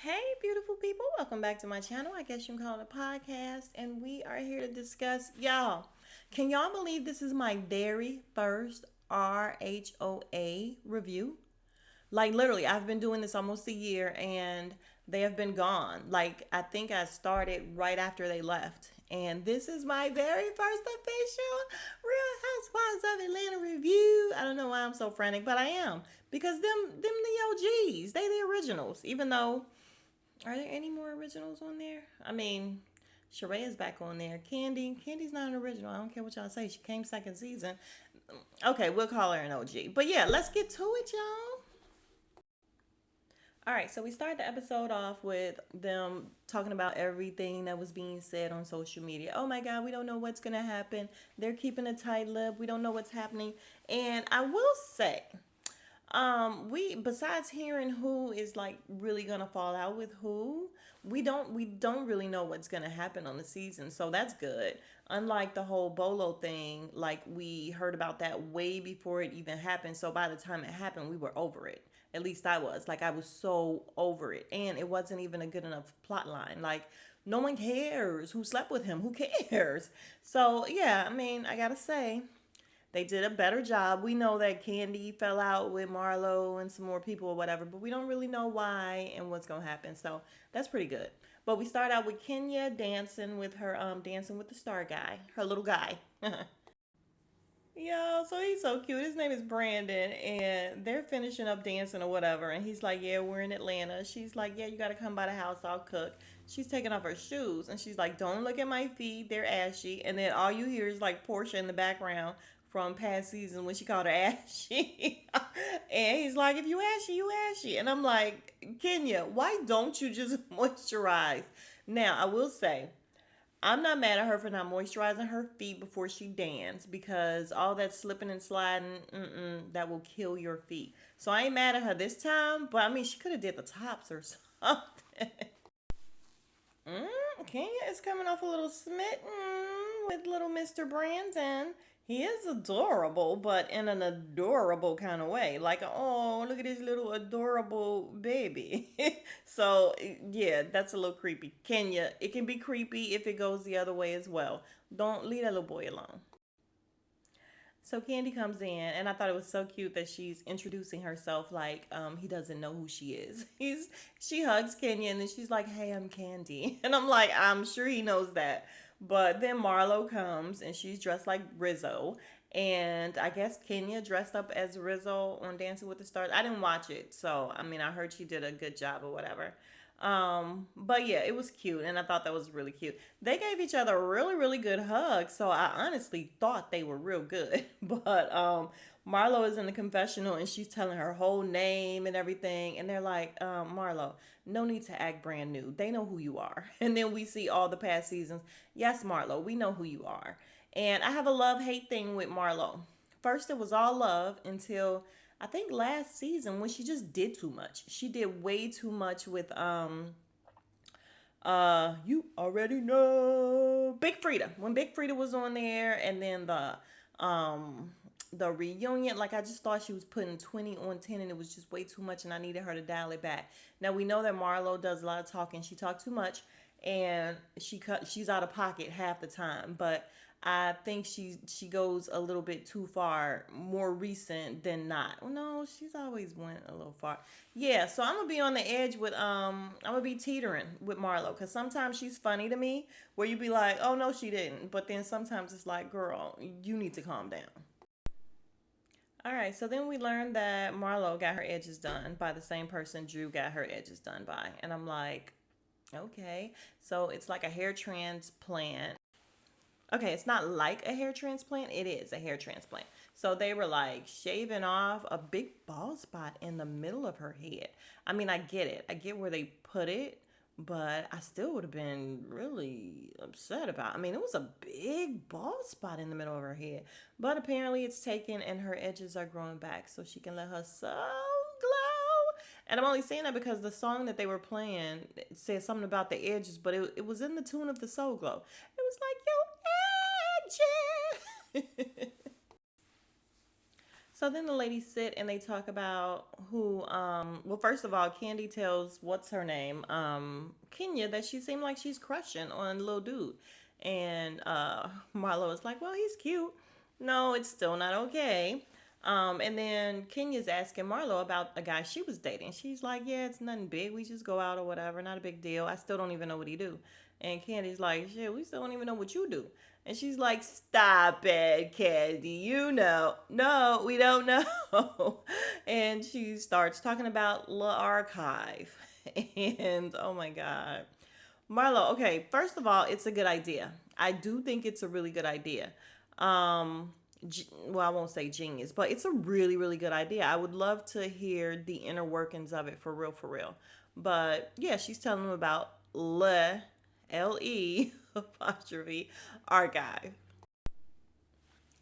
Hey, beautiful people, welcome back to my channel. I guess you can call it a podcast, and we are here to discuss y'all. Can y'all believe this is my very first RHOA review? Like, literally, I've been doing this almost a year and they have been gone. Like, I think I started right after they left. And this is my very first official Real Housewives of Atlanta review. I don't know why I'm so frantic, but I am. Because them the OGs, they the originals. Even though, are there any more originals on there? I mean, Sheree is back on there. Candy's not an original. I don't care what y'all say. She came second season. Okay, we'll call her an OG. But yeah, let's get to it, y'all. All right, so we started the episode off with them talking about everything that was being said on social media. Oh my God, we don't know what's gonna happen. They're keeping a tight lip. We don't know what's happening. And I will say, we besides hearing who is like really gonna fall out with who, we don't really know what's gonna happen on the season. So that's good. Unlike the whole Bolo thing, like we heard about that way before it even happened. So by the time it happened, we were over it. At least I was. Like I was so over it. And it wasn't even a good enough plot line. Like no one cares who slept with him. Who cares? So yeah, I mean, I gotta say, they did a better job. We know that Candy fell out with Marlo and some more people or whatever, but we don't really know why and what's gonna happen. So that's pretty good. But we start out with Kenya dancing with her dancing with the star guy, her little guy. Yo, so he's so cute. His name is Brandon, and they're finishing up dancing or whatever. And he's like, "Yeah, we're in Atlanta." She's like, "Yeah, you got to come by the house. I'll cook." She's taking off her shoes, and she's like, "Don't look at my feet. They're ashy." And then all you hear is like Portia in the background from past season when she called her ashy. And he's like, "If you ashy, you ashy." And I'm like, Kenya, why don't you just moisturize? Now, I will say, I'm not mad at her for not moisturizing her feet before she danced because all that slipping and sliding, that will kill your feet. So I ain't mad at her this time, but I mean, she could have did the tops or something. Kenya is coming off a little smitten with little Mr. Brandon. He is adorable, but in an adorable kind of way. Like, oh, look at this little adorable baby. So, yeah, that's a little creepy. Kenya, it can be creepy if it goes the other way as well. Don't leave that little boy alone. So Candy comes in, and I thought it was so cute that she's introducing herself like he doesn't know who she is. She hugs Kenya, and then she's like, "Hey, I'm Candy," and I'm like, I'm sure he knows that. But then Marlo comes, and she's dressed like Rizzo, and I guess Kenya dressed up as Rizzo on Dancing with the Stars. I didn't watch it, so I mean, I heard she did a good job or whatever. But yeah, it was cute, and I thought that was really cute. They gave each other a really, really good hug, so I honestly thought they were real good. But Marlo is in the confessional, and she's telling her whole name and everything, and they're like, Marlo, no need to act brand new. They know who you are. And then we see all the past seasons. Yes, Marlo, we know who you are. And I have a love-hate thing with Marlo. First, it was all love until I think last season when she just did too much. She did way too much with you already know Big Frida. When Big Frida was on there, and then the reunion, like I just thought she was putting 20 on 10, and it was just way too much, and I needed her to dial it back. Now we know that Marlo does a lot of talking. She talked too much, and she's out of pocket half the time. But I think she goes a little bit too far, more recent than not. Well, no, she's always went a little far. Yeah, so I'm gonna be on the edge with I'm gonna be teetering with Marlo because sometimes she's funny to me where you be like, oh no, she didn't, but then sometimes it's like, girl, you need to calm down. All right, so then we learned that Marlo got her edges done by the same person Drew got her edges done by, and I'm like, okay, so it's like a hair transplant. Okay, it's not like a hair transplant. It is a hair transplant. So they were like shaving off a big bald spot in the middle of her head. I mean, I get it. I get where they put it, but I still would have been really upset about it. I mean, it was a big bald spot in the middle of her head. But apparently it's taken and her edges are growing back so she can let her soul glow. And I'm only saying that because the song that they were playing said something about the edges, but it was in the tune of the Soul Glow. It was like, yo, so So then the ladies sit and they talk about who, well, first of all, Candy tells, what's her name? Kenya, that she seemed like she's crushing on little dude. And Marlo is like, well, he's cute. No, it's still not okay. And then Kenya's asking Marlo about a guy she was dating. She's like, yeah, it's nothing big. We just go out or whatever. Not a big deal. I still don't even know what he do. And Candy's like, shit, we still don't even know what you do. And she's like, stop it, Candy. You know. No, we don't know. And she starts talking about the archive. And oh my God. Marlo, okay, first of all, it's a good idea. I do think it's a really good idea. Well, I won't say genius, but it's a really, really good idea. I would love to hear the inner workings of it for real, for real. But yeah, she's telling them about LE apostrophe archive.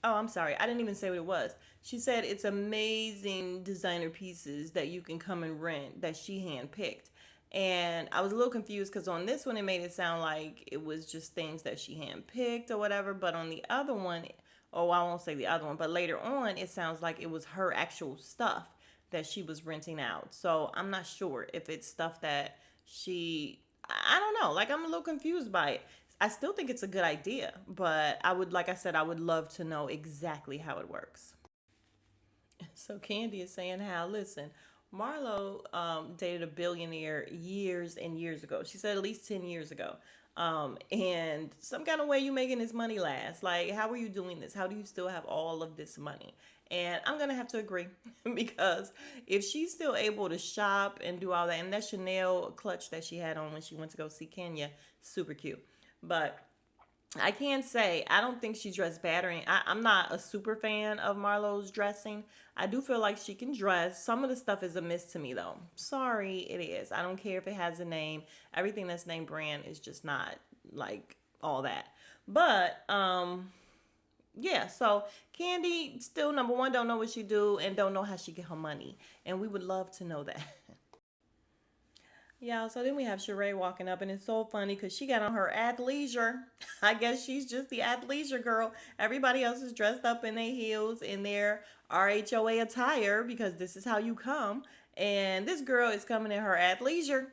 Oh, I'm sorry. I didn't even say what it was. She said it's amazing designer pieces that you can come and rent that she handpicked. And I was a little confused because on this one it made it sound like it was just things that she handpicked or whatever. But on the other one, oh, I won't say the other one, but later on it sounds like it was her actual stuff that she was renting out. So I'm not sure if it's stuff that she, I don't know. Like, I'm a little confused by it. I still think it's a good idea, but I would, like I said, I would love to know exactly how it works. So Candy is saying how, listen, Marlo dated a billionaire years and years ago. She said at least 10 years ago. And some kind of way you making this money last. Like, how are you doing this? How do you still have all of this money? And I'm gonna have to agree because if she's still able to shop and do all that, and that Chanel clutch that she had on when she went to go see Kenya, super cute. But I can say I don't think she dressed bad or anything. I'm not a super fan of Marlo's dressing. I do feel like she can dress. Some of the stuff is a miss to me though. Sorry, it is. I don't care if it has a name. Everything that's name brand is just not like all that. But yeah, so Candy still number one don't know what she do and don't know how she get her money. And we would love to know that. Yeah, so then we have Sheree walking up, and it's so funny because she got on her athleisure. I guess she's just the athleisure girl. Everybody else is dressed up in their heels, in their RHOA attire, because this is how you come. And this girl is coming in her athleisure.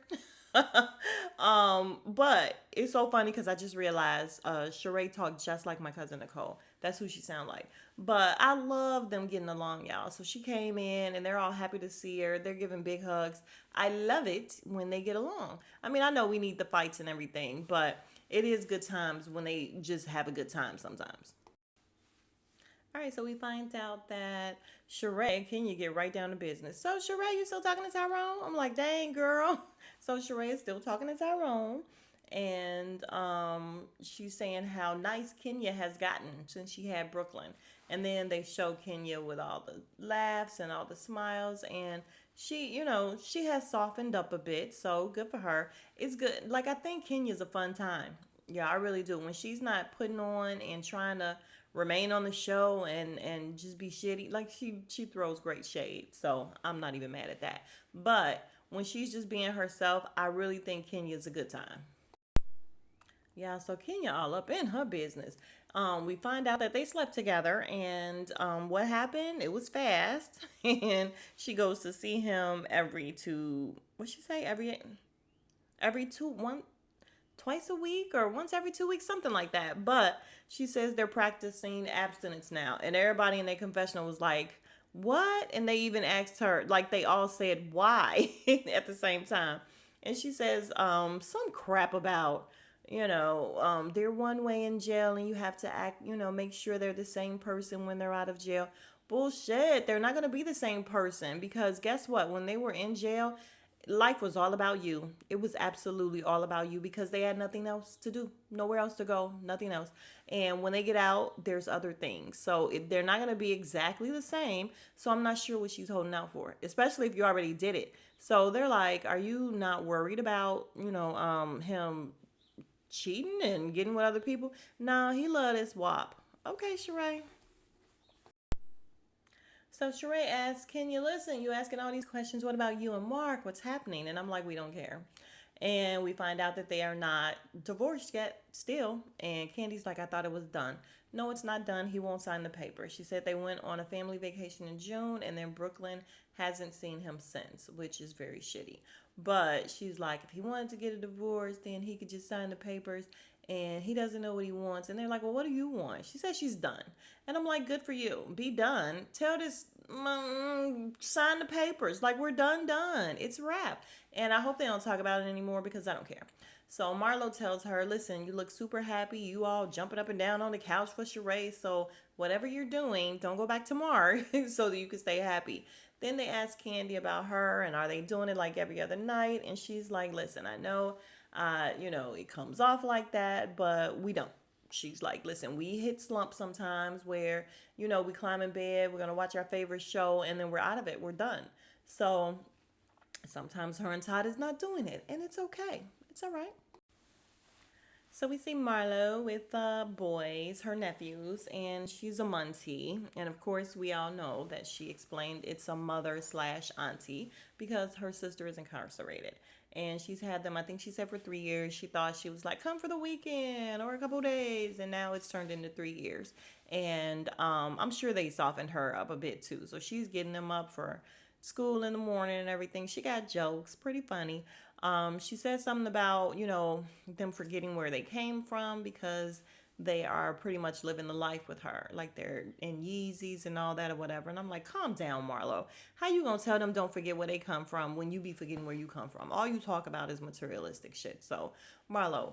But it's so funny because I just realized Sheree talked just like my cousin Nicole. That's who she sound like. But I love them getting along, y'all. So she came in and they're all happy to see her. They're giving big hugs. I love it when they get along. I mean, I know we need the fights and everything, but it is good times when they just have a good time sometimes. All right, so we find out that Sheree, can you get right down to business? So Sheree, you still talking to Tyrone? I'm like, dang girl. So Sheree is still talking to Tyrone, and she's saying how nice Kenya has gotten since she had Brooklyn. And then they show Kenya with all the laughs and all the smiles, and she has softened up a bit. So good for her. It's good. Like I think Kenya's a fun time. Yeah, I really do. When she's not putting on and trying to remain on the show and just be shitty. Like she throws great shade, so I'm not even mad at that. But when she's just being herself, I really think Kenya's a good time. Yeah, so Kenya all up in her business. We find out that they slept together, and what happened? It was fast, and she goes to see him every two. What she say? Every two one twice a week or once every 2 weeks, something like that. But she says they're practicing abstinence now. And everybody in their confessional was like, what? And they even asked her, like they all said why at the same time. And she says some crap about, they're one way in jail and you have to act, make sure they're the same person when they're out of jail. Bullshit. They're not going to be the same person because guess what? When they were in jail, life was all about you. It was absolutely all about you because they had nothing else to do, nowhere else to go, nothing else. And when they get out, there's other things. So they're not going to be exactly the same. So I'm not sure what she's holding out for, especially if you already did it. So they're like, are you not worried about, him cheating and getting with other people? Nah, he loved his WAP. Okay, Sheree. So Sheree asks, can you listen? You asking all these questions. What about you and Mark? What's happening? And I'm like, we don't care. And we find out that they are not divorced yet, still. And Candy's like, I thought it was done. No, it's not done. He won't sign the paper. She said they went on a family vacation in June, and then Brooklyn hasn't seen him since, which is very shitty. But she's like, if he wanted to get a divorce, then he could just sign the papers, and he doesn't know what he wants. And they're like, well, what do you want? She says she's done. And I'm like, good for you. Be done. Tell this, sign the papers. Like, we're done. It's a wrap. And I hope they don't talk about it anymore because I don't care. So Marlo tells her, listen, you look super happy. You all jumping up and down on the couch for Sheree. So whatever you're doing, don't go back tomorrow so that you can stay happy. Then they ask Candy about her and are they doing it like every other night? And she's like, listen, I know, it comes off like that, but we don't. She's like, listen, we hit slumps sometimes where, we climb in bed, we're going to watch our favorite show, and then we're out of it. We're done. So sometimes her and Todd is not doing it, and it's okay. It's all right. So we see Marlo with boys, her nephews, and she's a Muntie. And of course, we all know that she explained it's a mother slash auntie because her sister is incarcerated. And she's had them, I think she said for 3 years. She thought she was like, come for the weekend or a couple days. And now it's turned into 3 years. And I'm sure they softened her up a bit too. So she's getting them up for school in the morning and everything. She got jokes, pretty funny. She said something about, them forgetting where they came from because they are pretty much living the life with her. Like they're in Yeezys and all that or whatever. And I'm like, calm down, Marlo. How you gonna tell them don't forget where they come from when you be forgetting where you come from? All you talk about is materialistic shit. So, Marlo,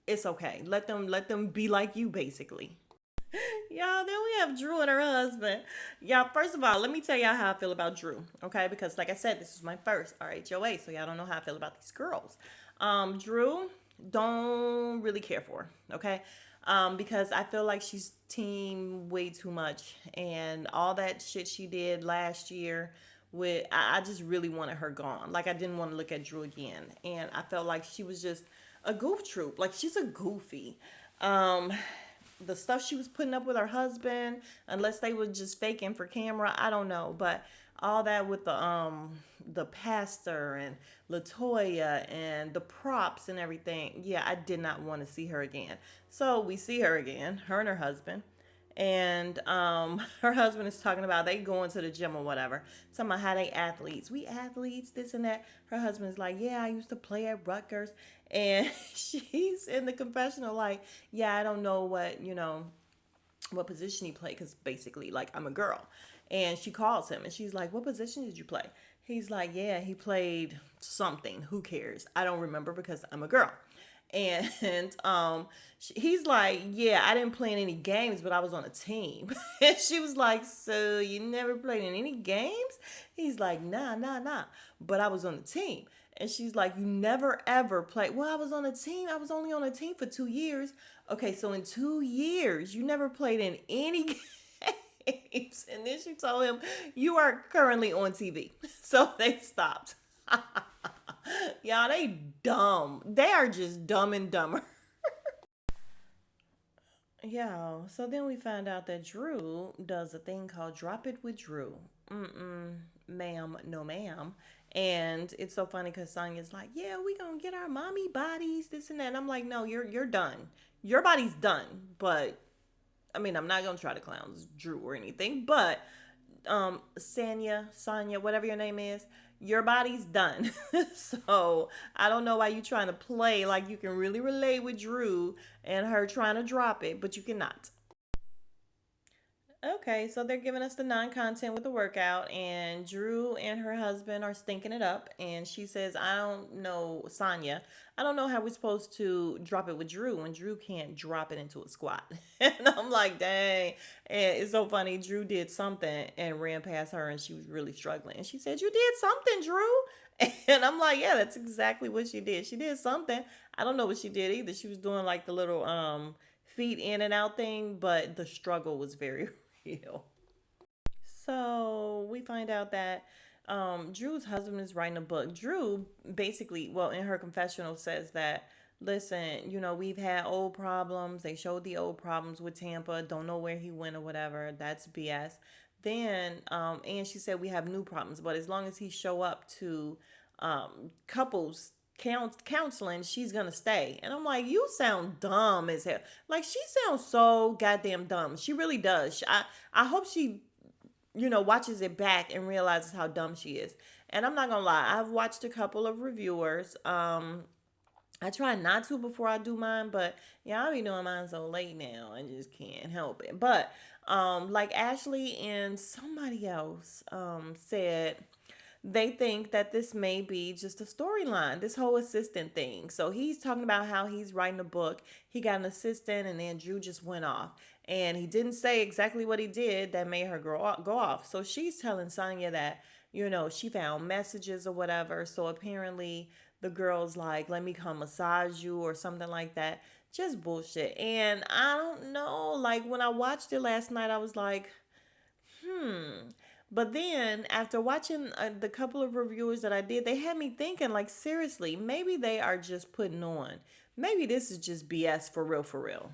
it's okay. Let them be like you, basically. Y'all, then we have Drew and her husband. Y'all, first of all, let me tell y'all how I feel about Drew, okay? Because, like I said, this is my first RHOA, so y'all don't know how I feel about these girls. Drew, don't really care for her, okay? Because I feel like she's team way too much, and all that shit she did last year. I just really wanted her gone. Like I didn't want to look at Drew again, and I felt like she was just a goof troop. Like she's a goofy. Um, the stuff she was putting up with her husband, unless they were just faking for camera, I don't know. But all that with the pastor and Latoya and the props and everything, yeah, I did not want to see her again. So we see her again, her and her husband. And her husband is talking about they going to the gym or whatever. Talking about how they athletes. We athletes, this and that. Her husband's like, yeah, I used to play at Rutgers. And she's in the confessional like, yeah, I don't know what position he played because basically, like, I'm a girl. And she calls him and she's like, what position did you play? He's like, yeah, he played something. Who cares? I don't remember because I'm a girl. And he's like, yeah, I didn't play in any games, but I was on a team. And she was like, so you never played in any games? He's like, nah, but I was on the team. And she's like, you never ever played. Well, I was on a team. I was only on a team for 2 years. Okay, so in 2 years, you never played in any games. And then she told him, you are currently on TV. So they stopped. Y'all, they dumb. They are just dumb and dumber. Yeah, so then we find out that Drew does a thing called Drop It with Drew. Ma'am, no ma'am. And it's so funny because Sonya's like, yeah, we gonna get our mommy bodies, this and that. And I'm like, no, you're done. Your body's done. But I mean, I'm not gonna try to clown Drew or anything, but Sonya, whatever your name is, your body's done. So I don't know why you trying to play like you can really relate with Drew and her trying to drop it, but you cannot. Okay, so they're giving us the non-content with the workout, and Drew and her husband are stinking it up. And she says, "I don't know, Sonya. I don't know how we're supposed to drop it with Drew when Drew can't drop it into a squat." And I'm like, "Dang!" And it's so funny. Drew did something and ran past her, and she was really struggling. And she said, "You did something, Drew." And I'm like, "Yeah, that's exactly what she did. She did something. I don't know what she did either. She was doing like the little feet in and out thing, but the struggle was very real." So we find out that Drew's husband is writing a book. Drew basically, well, in her confessional says that, listen, we've had old problems. They showed the old problems with Tampa. Don't know where he went or whatever. That's BS. Then, and she said we have new problems, but as long as he show up to couples counseling, she's gonna stay. And I'm like, you sound dumb as hell. Like, she sounds so goddamn dumb. She really does. I hope she, watches it back and realizes how dumb she is. And I'm not gonna lie, I've watched a couple of reviewers. I try not to before I do mine, but yeah, I'll be doing mine so late now. I just can't help it. But like Ashley and somebody else said they think that this may be just a storyline, this whole assistant thing. So he's talking about how he's writing a book. He got an assistant, and then Drew just went off. And he didn't say exactly what he did that made her go off. So she's telling Sonya that, she found messages or whatever. So apparently the girl's like, let me come massage you or something like that. Just bullshit. And I don't know. Like, when I watched it last night, I was like, but then after watching the couple of reviewers that I did, they had me thinking, like, seriously, maybe they are just putting on. Maybe this is just BS for real, for real.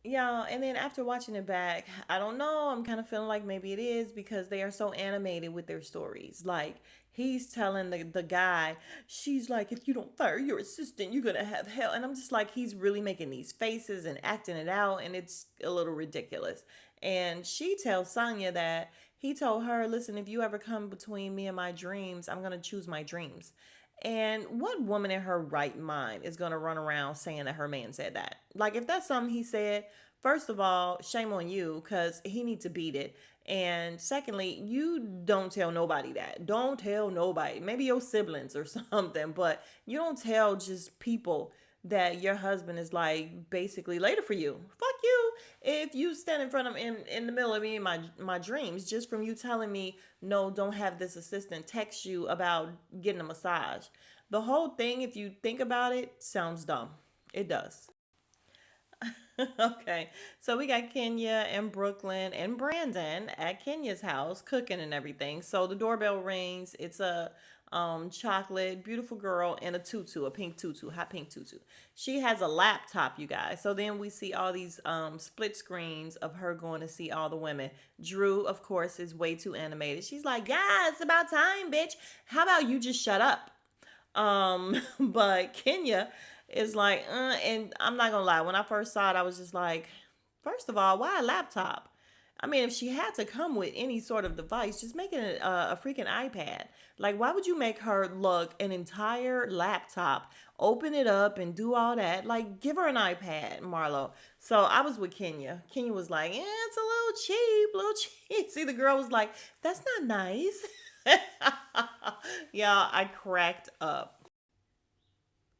Yeah, and then after watching it back, I don't know. I'm kind of feeling like maybe it is because they are so animated with their stories. Like, he's telling the guy, she's like, if you don't fire your assistant, you're gonna have hell. And I'm just like, he's really making these faces and acting it out, and it's a little ridiculous. And she tells Sonya that he told her, listen, if you ever come between me and my dreams, I'm gonna choose my dreams. And what woman in her right mind is going to run around saying that her man said that? Like, if that's something he said, first of all, shame on you because he needs to beat it. And secondly, you don't tell nobody that. Don't tell nobody. Maybe your siblings or something, but you don't tell just people that your husband is like basically later for you. Fuck you. If you stand in front of him in the middle of me and my dreams, just from you telling me no, don't have this assistant text you about getting a massage. The whole thing, if you think about it, sounds dumb. It does. Okay, so we got Kenya and Brooklyn and Brandon at Kenya's house cooking and everything. So the doorbell rings. It's a chocolate beautiful girl in a tutu, a pink tutu, hot pink tutu. She has a laptop, you guys. So then we see all these split screens of her going to see all the women. Drew, of course, is way too animated. She's like, "Yeah, it's about time, bitch. How about you just shut up?" But Kenya is like, and I'm not gonna lie, when I first saw it, I was just like, first of all, why a laptop? I mean, if she had to come with any sort of device, just make it a freaking iPad. Like, why would you make her look an entire laptop, open it up and do all that? Like, give her an iPad, Marlo. So I was with Kenya. Kenya was like, yeah, it's a little cheap. See, the girl was like, that's not nice. Yeah, I cracked up.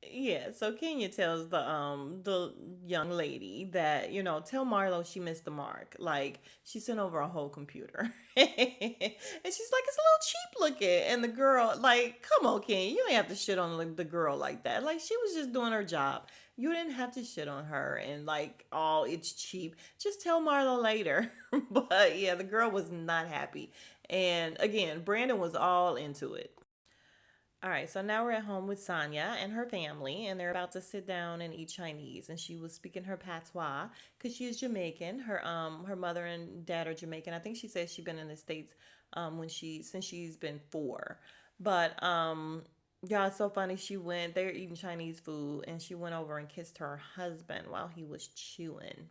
Yeah, so Kenya tells the young lady that, tell Marlo she missed the mark. Like, she sent over a whole computer. And she's like, it's a little cheap looking. And the girl, like, come on, Kenya, you ain't have to shit on the girl like that. Like, she was just doing her job. You didn't have to shit on her and like, oh, it's cheap. Just tell Marlo later. But yeah, the girl was not happy. And again, Brandon was all into it. All right, so now we're at home with Sonya and her family, and they're about to sit down and eat Chinese. And she was speaking her patois because she is Jamaican. Her mother and dad are Jamaican. I think she says she's been in the states since she's been 4. But yeah, it's so funny. They're eating Chinese food, and she went over and kissed her husband while he was chewing.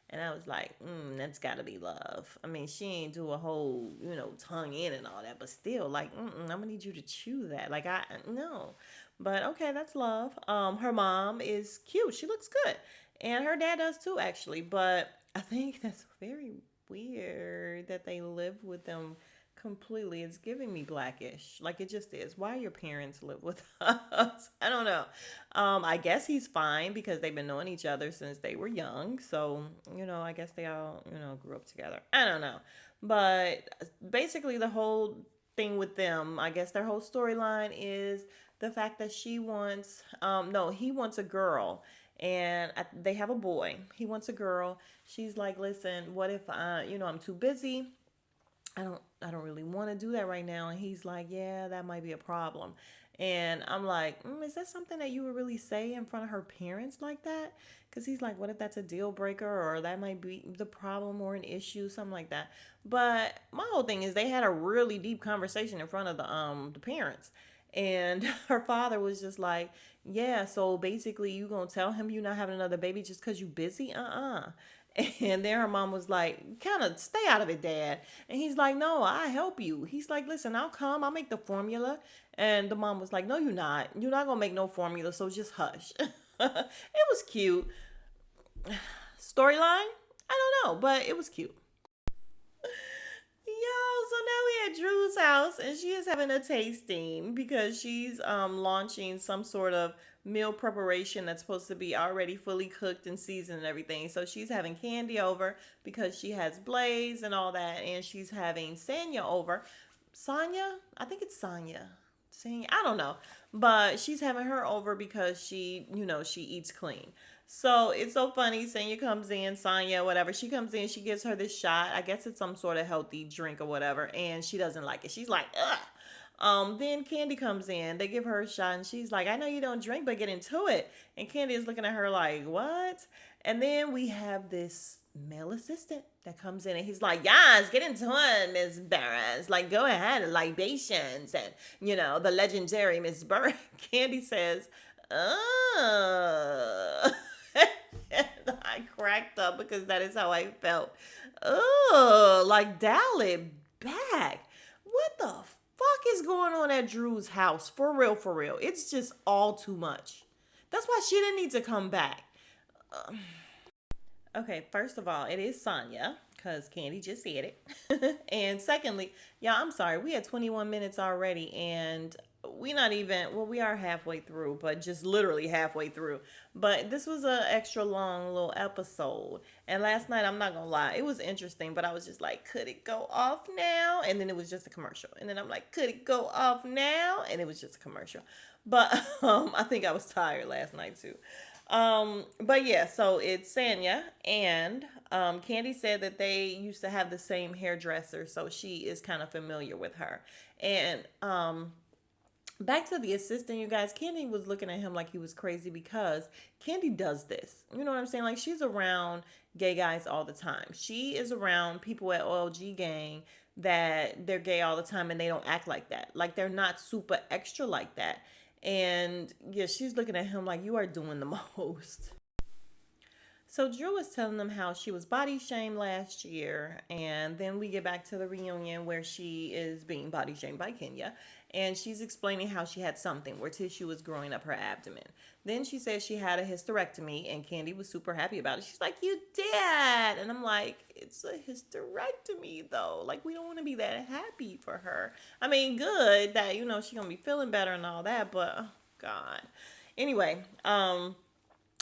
And I was like, that's gotta be love. I mean, she ain't do a whole, tongue in and all that, but still, like, I'm gonna need you to chew that. Like, no. But okay, that's love. Her mom is cute. She looks good. And her dad does too, actually. But I think that's very weird that they live with them completely. It's giving me blackish. Like, it just is. Why your parents live with us? I don't know. I guess he's fine because they've been knowing each other since they were young. So, I guess they all, grew up together. I don't know. But basically, the whole thing with them, I guess their whole storyline is the fact that no, he wants a girl. And they have a boy. He wants a girl. She's like, listen, what if I'm too busy? I don't really want to do that right now. And he's like, yeah, that might be a problem. And I'm like, is that something that you would really say in front of her parents like that? Because he's like, what if that's a deal breaker or that might be the problem or an issue, something like that. But my whole thing is they had a really deep conversation in front of the parents. And her father was just like, yeah, so basically you gonna tell him you not having another baby just because you busy? And then her mom was like, kind of stay out of it, Dad. And he's like, no, I help you. He's like, listen, I'll come. I'll make the formula. And the mom was like, no, you're not. You're not going to make no formula, so just hush. It was cute. Storyline? I don't know, but it was cute. Yo, so now we at Drew's house and she is having a tasting because she's launching some sort of meal preparation that's supposed to be already fully cooked and seasoned and everything. So she's having Candy over because she has Blaze and all that, and she's having Sanya over. Sanya? I think it's Sanya. Sanya, I don't know. But she's having her over because she eats clean. So it's so funny. Sanya comes in, Sanya, whatever. She comes in, she gives her this shot. I guess it's some sort of healthy drink or whatever. And she doesn't like it. She's like, ugh. Then Candy comes in. They give her a shot, and she's like, I know you don't drink, but get into it. And Candy is looking at her like, what? And then we have this male assistant that comes in, and he's like, yes, get into it, Miss Barras. Like, go ahead, libations. And, the legendary Miss Burr. Candy says, oh. And I cracked up because that is how I felt. Oh, like dial it back. What the fuck is going on at Drew's house? For real, for real. It's just all too much. That's why she didn't need to come back. Okay, first of all, it is Sonya because Candy just said it. And secondly, y'all, I'm sorry. We had 21 minutes already and we not even, well, we are halfway through, but just literally halfway through. But this was an extra long little episode. And last night, I'm not going to lie, it was interesting, but I was just like, could it go off now? And then it was just a commercial. And then I'm like, could it go off now? And it was just a commercial. But I think I was tired last night too. But yeah, so it's Sanya and Candy said that they used to have the same hairdresser, so she is kind of familiar with her. And back to the assistant, you guys, Candy was looking at him like he was crazy because Candy does this. You know what I'm saying? Like she's around gay guys all the time. She is around people at OLG gang that they're gay all the time and they don't act like that. Like they're not super extra like that. And yeah, she's looking at him like you are doing the most. So Drew was telling them how she was body shamed last year, and then we get back to the reunion where she is being body shamed by Kenya, and she's explaining how she had something where tissue was growing up her abdomen. Then she says she had a hysterectomy, and Candy was super happy about it. She's like, "You did," and I'm like, "It's a hysterectomy, though. Like, we don't want to be that happy for her. I mean, good that she's gonna be feeling better and all that, but oh God." Anyway,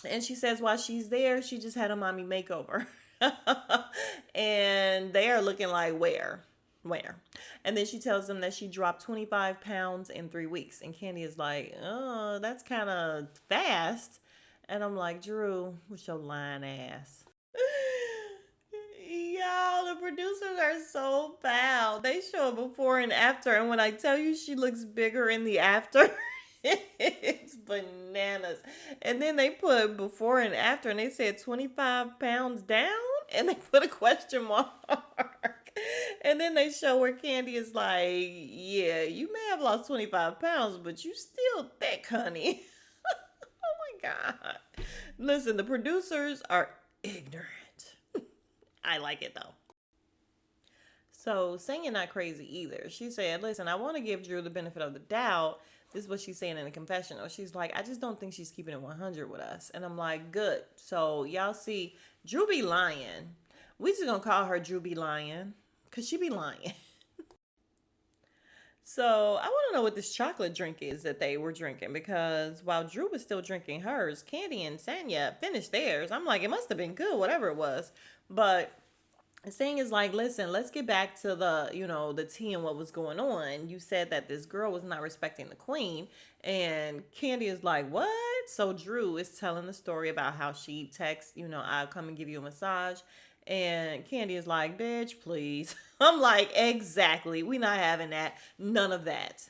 and she says while she's there, she just had a mommy makeover. And they are looking like, where? Where? And then she tells them that she dropped 25 pounds in 3 weeks. And Candy is like, oh, that's kind of fast. And I'm like, Drew, what's your lying ass? Y'all, the producers are so foul. They show a before and after. And when I tell you she looks bigger in the after, it's bananas. And then they put before and after, and they said 25 pounds down, and they put a question mark. And then they show where Candy is like, yeah, you may have lost 25 pounds, but you still thick, honey. Oh my God. Listen, the producers are ignorant. I like it though. So Sanya not crazy either. She said, listen, I want to give Drew the benefit of the doubt. This is what she's saying in the confessional. She's like, I just don't think she's keeping it 100 with us. And I'm like, good. So y'all see, Drew be lying. We just gonna call her Drew be lying because she be lying. So I want to know what this chocolate drink is that they were drinking, because while Drew was still drinking hers, Candy and Sanya finished theirs. I'm like, it must have been good, whatever it was. But the thing is like, listen, let's get back to the tea and what was going on. You said that this girl was not respecting the queen, and Candy is like, what? So Drew is telling the story about how she texts, I'll come and give you a massage. And Candy is like, bitch, please. I'm like, exactly. We not having that. None of that.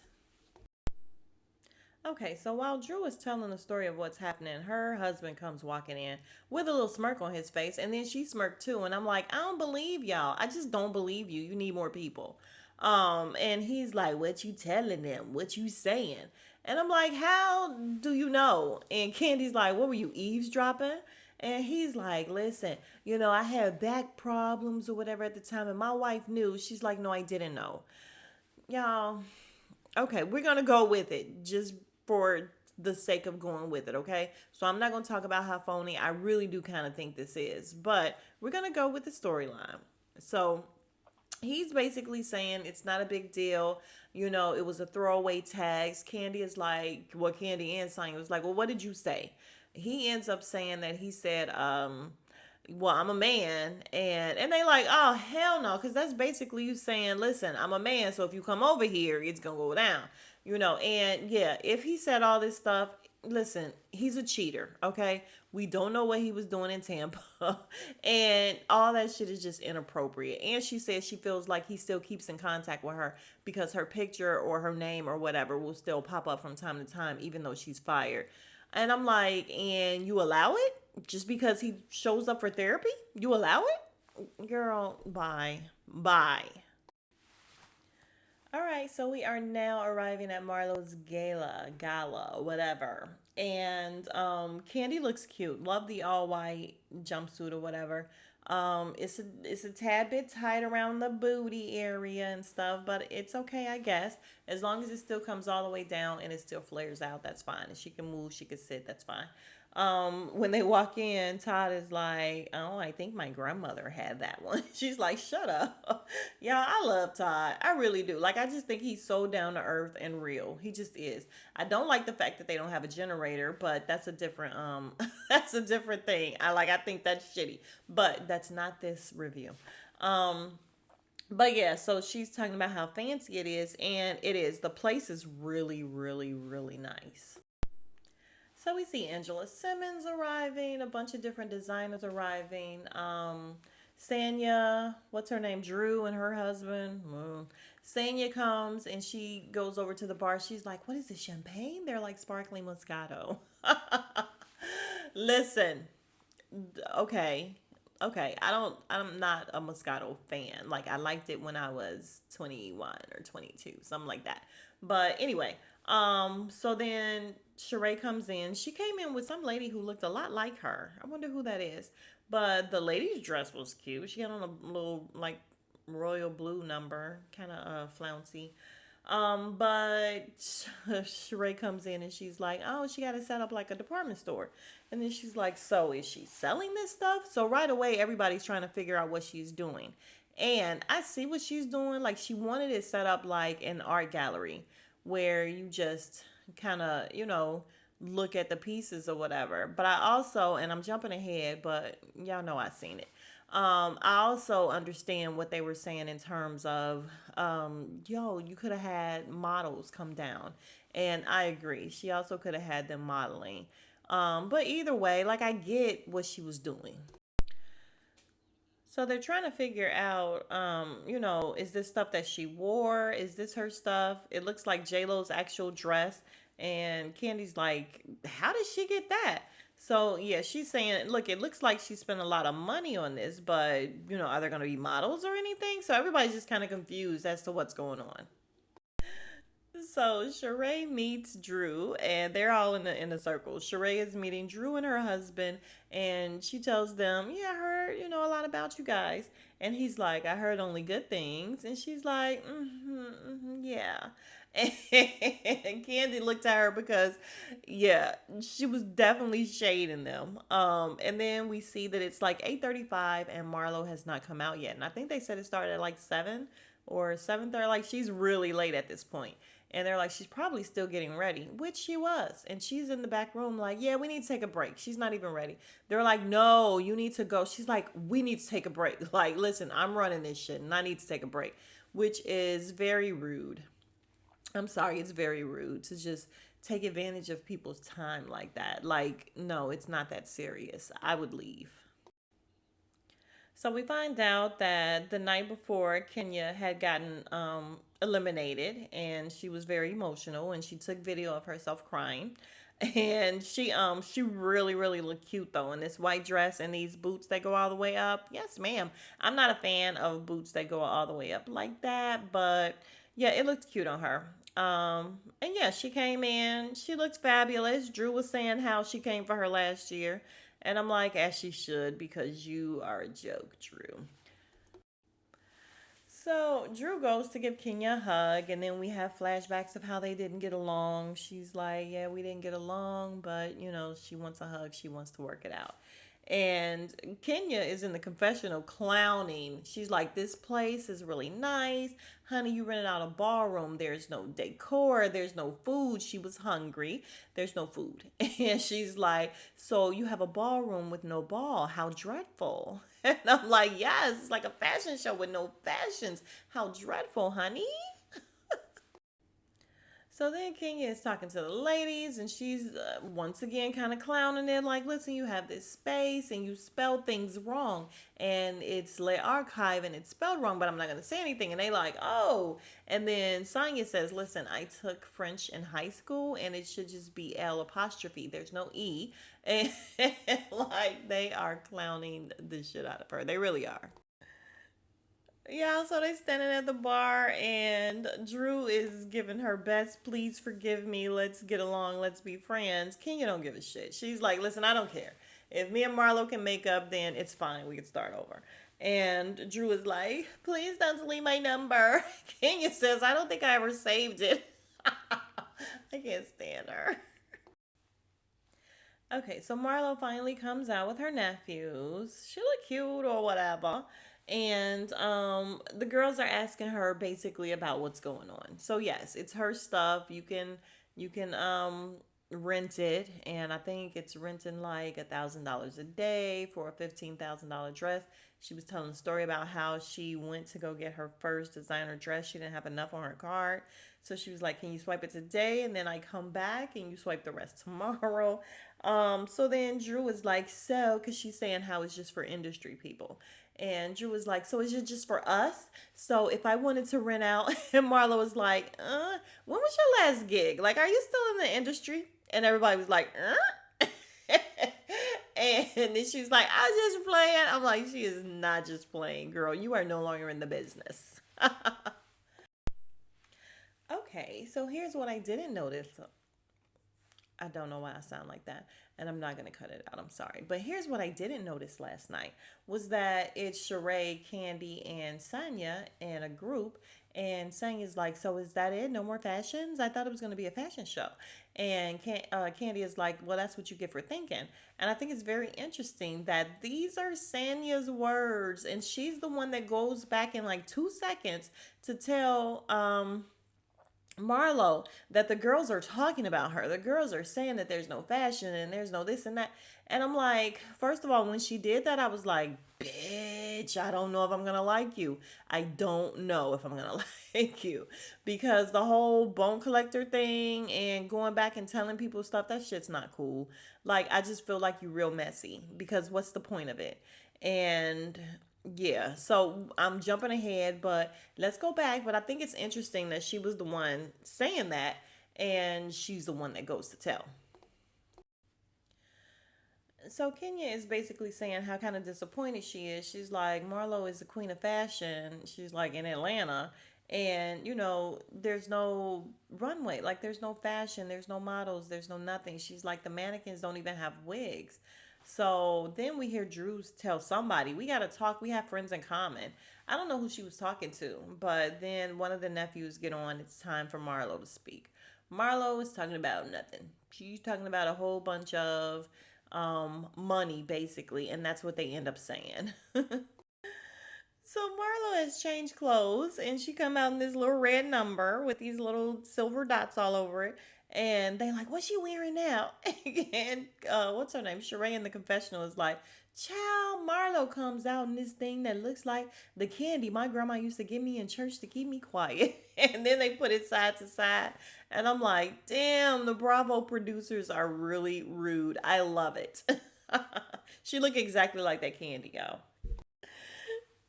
Okay, so while Drew is telling the story of what's happening, her husband comes walking in with a little smirk on his face, and then she smirked too. And I'm like, I don't believe y'all. I just don't believe you. You need more people. And he's like, what you telling them? What you saying? And I'm like, how do you know? And Candy's like, what were you eavesdropping? And he's like, listen, I had back problems or whatever at the time, and my wife knew. She's like, no, I didn't know. Y'all, okay, we're gonna go with it just for the sake of going with it, okay? So I'm not gonna talk about how phony I really do kind of think this is, but we're gonna go with the storyline. So he's basically saying it's not a big deal. It was a throwaway text. Candy is like, well, Candy and Sonya was like, well, what did you say? He ends up saying that he said, well, I'm a man, and they like, oh hell no, because that's basically you saying, listen, I'm a man, so if you come over here, it's gonna go down, and yeah, if he said all this stuff, listen, he's a cheater, okay? We don't know what he was doing in Tampa, and all that shit is just inappropriate. And she says she feels like he still keeps in contact with her because her picture or her name or whatever will still pop up from time to time, even though she's fired. And I'm like, and you allow it just because he shows up for therapy? You allow it? Girl, bye. Bye. All right, so we are now arriving at Marlo's gala, whatever. And Candy looks cute. Love the all white jumpsuit or whatever. It's a tad bit tight around the booty area and stuff, but it's okay, I guess. As long as it still comes all the way down and it still flares out, that's fine. If she can move, she can sit, that's fine. When they walk in, Todd is like, oh, I think my grandmother had that one. She's like, shut up. Yeah, I love Todd. I really do. Like, I just think he's so down to earth and real. He just is. I don't like the fact that they don't have a generator, but that's a different that's a different thing. I think that's shitty. But that's not this review. But yeah, so she's talking about how fancy it is, and it is. The place is really, really, really nice. So we see Angela Simmons arriving, a bunch of different designers arriving. Sanya, what's her name? Drew and her husband. Sanya comes and she goes over to the bar. She's like, what is this, champagne? They're like sparkling Moscato. Listen, okay. Okay, I'm not a Moscato fan. Like, I liked it when I was 21 or 22, something like that. But anyway, so then Sheree comes in. She came in with some lady who looked a lot like her. I wonder who that is. But the lady's dress was cute. She had on a little like royal blue number, kind of flouncy. But Sheree comes in and she's like, oh, she got to set up like a department store. And then she's like, so is she selling this stuff? So right away, everybody's trying to figure out what she's doing. And I see what she's doing. Like, she wanted it set up like an art gallery where you just kind of, look at the pieces or whatever. But I also, and I'm jumping ahead, but y'all know I've seen it. I also understand what they were saying in terms of, you could have had models come down. And I agree. She also could have had them modeling. But either way, like, I get what she was doing. So they're trying to figure out, is this stuff that she wore? Is this her stuff? It looks like J-Lo's actual dress. And Candy's like, how did she get that? So yeah, she's saying, look, it looks like she spent a lot of money on this, but are there going to be models or anything? So everybody's just kind of confused as to what's going on. So Sheree meets Drew, and they're all in a circle. Sheree is meeting Drew and her husband, and she tells them, "Yeah, I heard a lot about you guys." And he's like, "I heard only good things." And she's like, "Yeah." And Candy looked at her because, yeah, she was definitely shading them. And then we see that it's like 8:35, and Marlo has not come out yet. And I think they said it started at like 7 or 7:30. Like, she's really late at this point. And they're like, she's probably still getting ready, which she was. And she's in the back room like, yeah, we need to take a break. She's not even ready. They're like, no, you need to go. She's like, we need to take a break. Like, listen, I'm running this shit and I need to take a break, which is very rude. I'm sorry, it's very rude to just take advantage of people's time like that. Like, no, it's not that serious. I would leave. So we find out that the night before, Kenya had gotten eliminated, and she was very emotional, and she took video of herself crying. And she really looked cute though in this white dress and these boots that go all the way up. Yes, ma'am. I'm not a fan of boots that go all the way up like that, but yeah, it looked cute on her. And yeah, she came in. She looked fabulous. Drew was saying how she came for her last year, and I'm like, as she should, because you are a joke, Drew. So Drew goes to give Kenya a hug, and then we have flashbacks of how they didn't get along. She's like, "Yeah, we didn't get along, but she wants a hug. She wants to work it out." And Kenya is in the confessional clowning. She's like, "This place is really nice. Honey, you rented out a ballroom. There's no decor. There's no food." She was hungry. There's no food. And she's like, "So you have a ballroom with no ball. How dreadful." And I'm like, "Yes, it's like a fashion show with no fashions. How dreadful, honey." So then Kenya is talking to the ladies, and she's once again kind of clowning it, like, "Listen, you have this space, and you spelled things wrong, and it's Le Archive, and it's spelled wrong, but I'm not gonna say anything." And they like, "Oh." And then Sonya says, "Listen, I took French in high school, and it should just be L apostrophe. There's no E." And like they are clowning the shit out of her. They really are. Yeah, so they standing at the bar, and Drew is giving her best, "Please forgive me, let's get along, let's be friends." Kenya don't give a shit. She's like, "Listen, I don't care. If me and Marlo can make up, then it's fine. We can start over." And Drew is like, "Please don't delete my number." Kenya says, "I don't think I ever saved it." I can't stand her. Okay, so Marlo finally comes out with her nephews. She look cute or whatever. And the girls are asking her basically about what's going on. So yes, it's her stuff. You can rent it, and I think it's renting like $1,000 a day for a $15,000 dress. She was telling a story about how she went to go get her first designer dress. She didn't have enough on her card. So she was like, "Can you swipe it today? And then I come back and you swipe the rest tomorrow." So then Drew was like, "So," because she's saying how it's just for industry people. And Drew was like, "So is it just for us? So if I wanted to rent out," and Marlo was like, "When was your last gig? Like, are you still in the industry?" And everybody was like, And then she was like, "I was just playing." I'm like, "She is not just playing, girl. You are no longer in the business." Okay, so here's what I didn't notice. I don't know why I sound like that, and I'm not gonna cut it out. I'm sorry, but here's what I didn't notice last night was that it's Sheree, Candy, and Sanya in a group, and Sanya's like, "So is that it? No more fashions? I thought it was gonna be a fashion show." And Candy is like, "Well, that's what you get for thinking." And I think it's very interesting that these are Sanya's words, and she's the one that goes back in like 2 seconds to tell Marlo that the girls are talking about her. The girls are saying that there's no fashion and there's no this and that. And I'm like, first of all, when she did that, I was like, "Bitch, I don't know if I'm going to like you. I don't know if I'm going to like you." Because the whole bone collector thing and going back and telling people stuff, that shit's not cool. Like, I just feel like you're real messy because what's the point of it? And yeah, so I'm jumping ahead, but let's go back. But I think it's interesting that she was the one saying that, and she's the one that goes to tell. So Kenya is basically saying how kind of disappointed she is. She's like, "Marlo is the queen of fashion." She's like in Atlanta, and there's no runway. Like there's no fashion, there's no models, there's no nothing. She's like, the mannequins don't even have wigs. So then we hear Drews tell somebody, "We gotta talk. We have friends in common." I don't know who she was talking to, but then one of the nephews get on. It's time for Marlo to speak. Marlo is talking about nothing. She's talking about a whole bunch of money basically, and that's what they end up saying. So Marlo has changed clothes, and she come out in this little red number with these little silver dots all over it. And they like, "What's she wearing now?" And what's her name? Sheree in the confessional is like, "Child, Marlo comes out in this thing that looks like the candy my grandma used to give me in church to keep me quiet." And then they put it side to side. And I'm like, "Damn, the Bravo producers are really rude. I love it." She look exactly like that candy, y'all.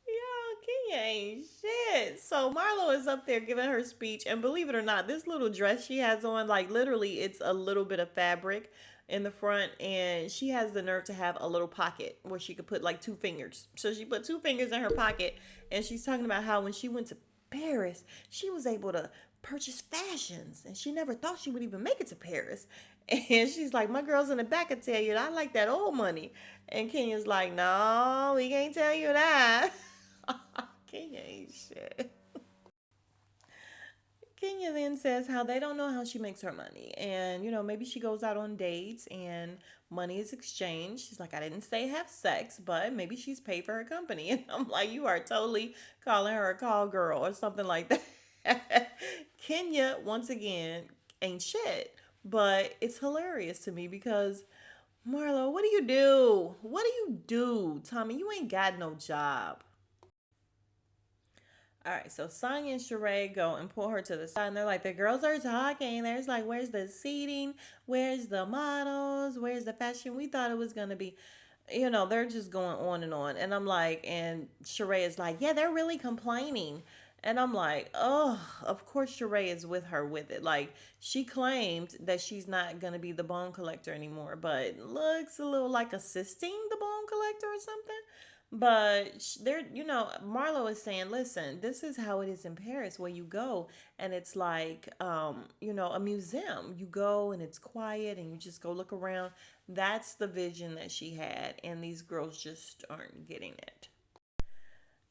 Yeah, Kenya ain't shit. So Marlo is up there giving her speech, and believe it or not, this little dress she has on, like literally, it's a little bit of fabric in the front, and she has the nerve to have a little pocket where she could put like two fingers. So she put two fingers in her pocket, and she's talking about how when she went to Paris, she was able to purchase fashions, and she never thought she would even make it to Paris. And she's like, my girls in the back could tell you that I like that old money. And Kenya's like, no, we can't tell you that. Kenya ain't shit. Kenya then says how they don't know how she makes her money. And, maybe she goes out on dates and money is exchanged. She's like, I didn't say have sex, but maybe she's paid for her company. And I'm like, you are totally calling her a call girl or something like that. Kenya, once again, ain't shit. But it's hilarious to me because Marlo, what do you do? What do you do, Tommy? You ain't got no job. All right, so Sonya and Sheree go and pull her to the side, and they're like, the girls are talking. There's like, where's the seating? Where's the models? Where's the fashion? We thought it was gonna be, they're just going on and on. And I'm like, and Sheree is like, yeah, they're really complaining. And I'm like, oh, of course Sheree is with her with it. Like, she claimed that she's not gonna be the bone collector anymore, but looks a little like assisting the bone collector or something. But they're, Marlo is saying, listen, this is how it is in Paris, where you go and it's like, a museum. You go and it's quiet and you just go look around. That's the vision that she had, and these girls just aren't getting it.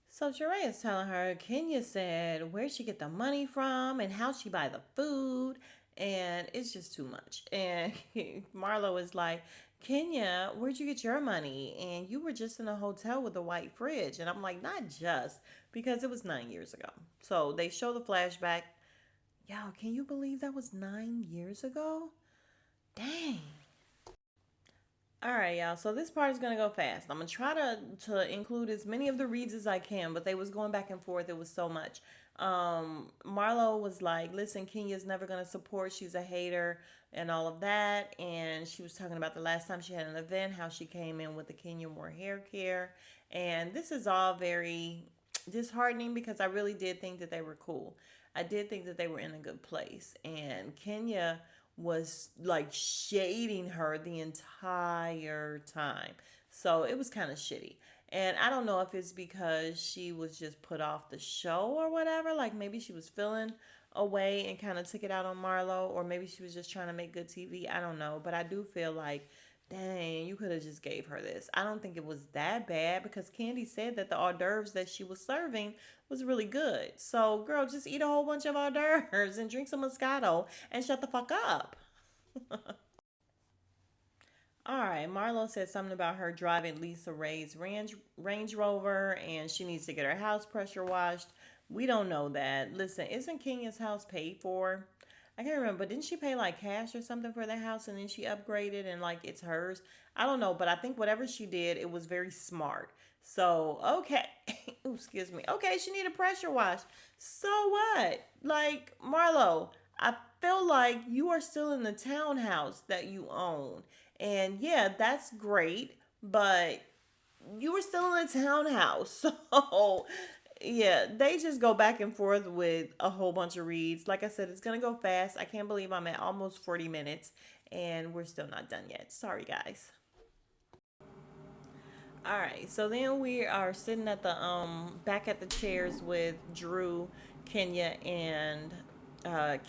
So Charae is telling her, Kenya said where she get the money from and how she buy the food, and it's just too much. And Marlo is like, Kenya, where'd you get your money? And you were just in a hotel with a white fridge. And I'm like, not just, because it was 9 years ago. So they show the flashback. Yo, can you believe that was 9 years ago? Dang. All right, y'all. So this part is gonna go fast. I'm gonna try to include as many of the reads as I can, but they was going back and forth. It was so much. Marlo was like, "Listen, Kenya's never gonna support. She's a hater and all of that." And she was talking about the last time she had an event, how she came in with the Kenya more hair care, and this is all very disheartening because I really did think that they were cool. I did think that they were in a good place, and Kenya was like shading her the entire time. So it was kind of shitty. And I don't know if it's because she was just put off the show or whatever. Like maybe she was feeling away and kind of took it out on Marlo, or maybe she was just trying to make good TV. I don't know. But I do feel like, dang, you could have just gave her this. I don't think it was that bad because Candy said that the hors d'oeuvres that she was serving was really good. So, girl, just eat a whole bunch of hors d'oeuvres and drink some Moscato and shut the fuck up. All right, Marlo said something about her driving Lisa Ray's Range Rover and she needs to get her house pressure washed. We don't know that. Listen, isn't Kenya's house paid for? I can't remember, but didn't she pay like cash or something for the house and then she upgraded and like it's hers? I don't know, but I think whatever she did, it was very smart. So, okay. Ooh, excuse me. Okay, she need a pressure wash. So what? Like, Marlo, I feel like you are still in the townhouse that you own. And yeah, that's great, but you were still in the townhouse. So yeah, they just go back and forth with a whole bunch of reads. Like I said, it's gonna go fast. I can't believe I'm at almost 40 minutes and we're still not done yet. Sorry guys. All right, so then we are sitting at the back at the chairs with Drew, Kenya, and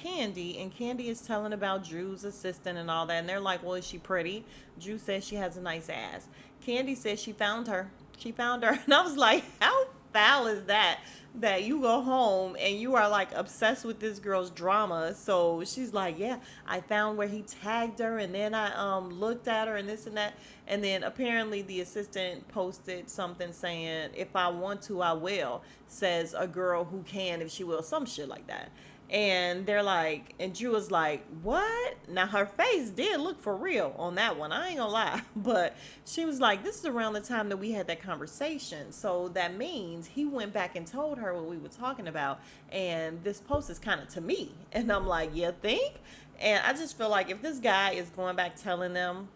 Candy, and Candy is telling about Drew's assistant and all that, and they're like, "Well, is she pretty?" Drew says she has a nice ass. Candy says she found her. She found her, and I was like, "How foul is that? That you go home and you are like obsessed with this girl's drama?" So she's like, "Yeah, I found where he tagged her, and then I looked at her and this and that." And then apparently the assistant posted something saying, "If I want to, I will," says a girl who can if she will, some shit like that. And they're like, and Drew was like, what? Now her face did look for real on that one. I ain't gonna lie. But she was like, this is around the time that we had that conversation. So that means he went back and told her what we were talking about. And this post is kind of to me. And I'm like, you think? And I just feel like if this guy is going back telling them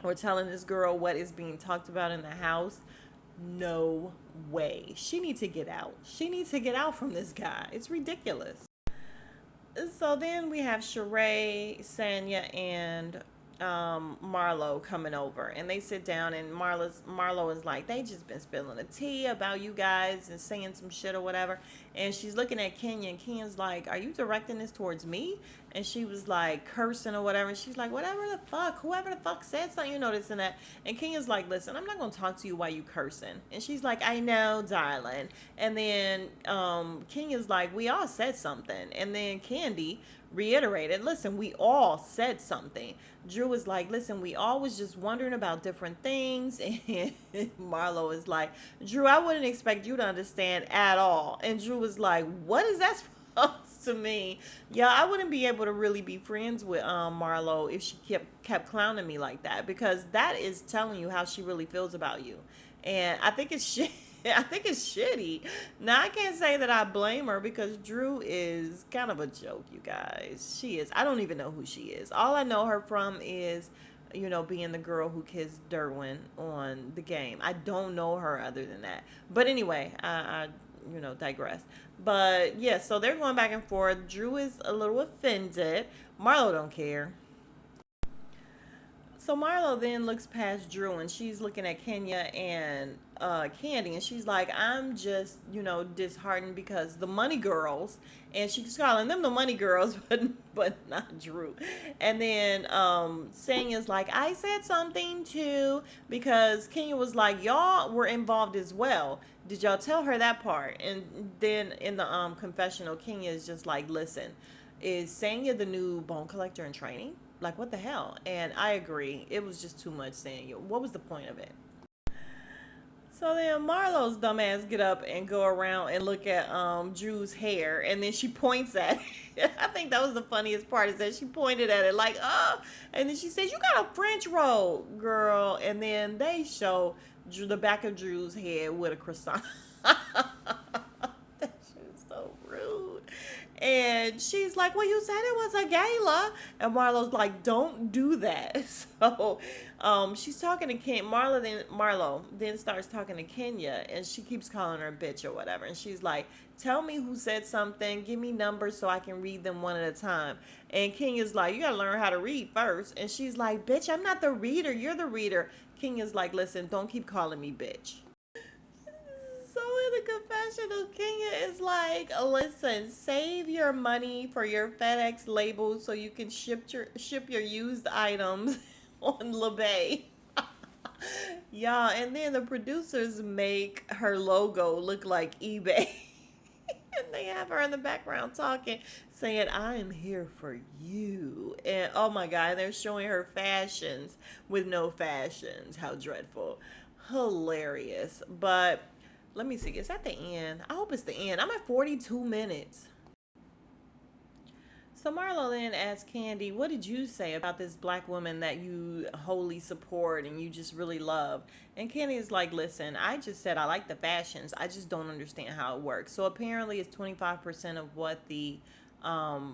or telling this girl what is being talked about in the house, No way. She needs to get out. She needs to get out from this guy. It's ridiculous. So then we have Sheree, Sanya, and Marlo coming over, and they sit down, and Marlo is like, they just been spilling the tea about you guys and saying some shit or whatever, and she's looking at Kenya, and Kenya's like, are you directing this towards me? And she was like cursing or whatever, and she's like, whatever the fuck, whoever the fuck said something, this and that. And Kenya's like, listen, I'm not gonna talk to you while you cursing. And she's like, I know, darling. And then Kenya's like, we all said something. And then Candy reiterated, listen, we all said something. Drew was like, listen, we all was just wondering about different things. And Marlo is like, Drew, I wouldn't expect you to understand at all. And Drew was like, what is that supposed to mean? Yeah, I wouldn't be able to really be friends with Marlo if she kept clowning me like that, because that is telling you how she really feels about you. And I think it's shit. I think it's shitty. Now, I can't say that I blame her, because Drew is kind of a joke, you guys. She is. I don't even know who she is. All I know her from is, being the girl who kissed Derwin on the game. I don't know her other than that. But anyway, I digress. But yeah, so they're going back and forth. Drew is a little offended. Marlo don't care. So Marlo then looks past Drew, and she's looking at Kenya and Candy, and she's like, I'm just, disheartened because the money girls, and she's calling them the money girls, but not Drew. And then Sanya's like, I said something too, because Kenya was like, y'all were involved as well. Did y'all tell her that part? And then in the confessional, Kenya is just like, listen, is Sanya the new bone collector in training? Like, what the hell? And I agree. It was just too much Sanya. What was the point of it? So then Marlo's dumbass get up and go around and look at Drew's hair, and then she points at it. I think that was the funniest part, is that she pointed at it like, oh, and then she says, you got a French roll, girl. And then they show the back of Drew's head with a croissant. That shit is so rude. And she's like, well, you said it was a gala. And Marlo's like, don't do that. So she's talking to Marlo then starts talking to Kenya, and she keeps calling her a bitch or whatever. And she's like, tell me who said something. Give me numbers so I can read them one at a time. And Kenya's like, you got to learn how to read first. And she's like, bitch, I'm not the reader. You're the reader. Kenya's like, listen, don't keep calling me bitch. So in the confessional, Kenya is like, listen, save your money for your FedEx labels so you can ship your used items on LeBay. Yeah, and then the producers make her logo look like eBay. And they have her in the background talking, saying, I am here for you. And oh my God, they're showing her fashions with no fashions. How dreadful. Hilarious. But let me see. Is that the end? I hope it's the end. I'm at 42 minutes. So Marlo then asked Candy, what did you say about this black woman that you wholly support and you just really love? And Candy is like, listen, I just said I like the fashions. I just don't understand how it works. So apparently it's 25% of what the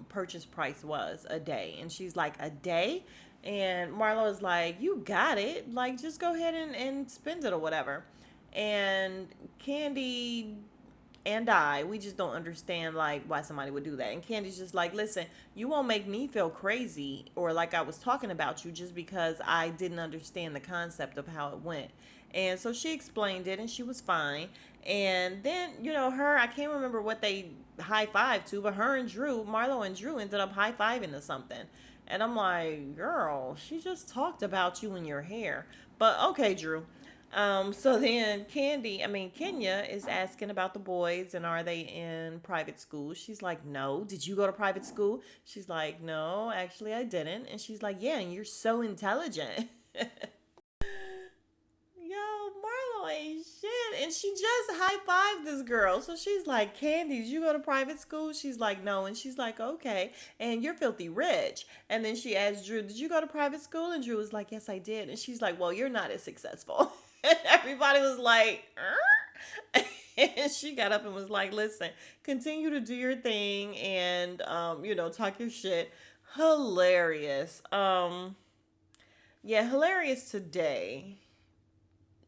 purchase price was a day. And she's like, a day? And Marlo is like, you got it. Like, just go ahead and spend it or whatever. And Candy we just don't understand like why somebody would do that. And Candy's just like, listen, you won't make me feel crazy or like I was talking about you just because I didn't understand the concept of how it went. And so she explained it, and she was fine. And then, I can't remember what they high fived to, but Marlo and Drew ended up high fiving to something. And I'm like, girl, she just talked about you and your hair. But okay, Drew. So then Kenya is asking about the boys and are they in private school? She's like, no. Did you go to private school? She's like, no, actually I didn't. And she's like, yeah, and you're so intelligent. Yo, Marlo ain't shit. And she just high-fived this girl. So she's like, Candy, did you go to private school? She's like, no. And she's like, okay. And you're filthy rich. And then she asked Drew, did you go to private school? And Drew was like, yes, I did. And she's like, well, you're not as successful. And everybody was like, and she got up and was like, listen, continue to do your thing and, talk your shit. Hilarious. Yeah, hilarious today.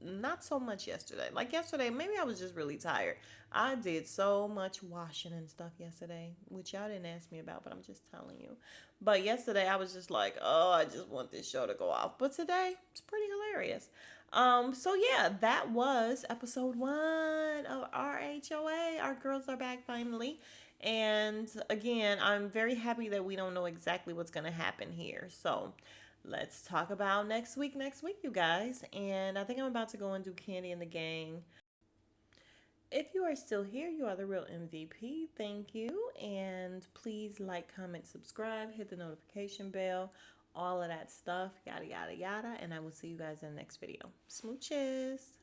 not so much yesterday. Like yesterday, maybe I was just really tired. I did so much washing and stuff yesterday, which y'all didn't ask me about, but I'm just telling you. But yesterday, I was just like, oh, I just want this show to go off. But today, it's pretty hilarious. So yeah, that was episode 1 of RHOA. Our girls are back finally. And again, I'm very happy that we don't know exactly what's going to happen here. So let's talk about next week, you guys. And I think I'm about to go and do Candy and the Gang. If you are still here, you are the real MVP. Thank you. And please like, comment, subscribe, hit the notification bell, all of that stuff, yada, yada, yada. And I will see you guys in the next video. Smooches.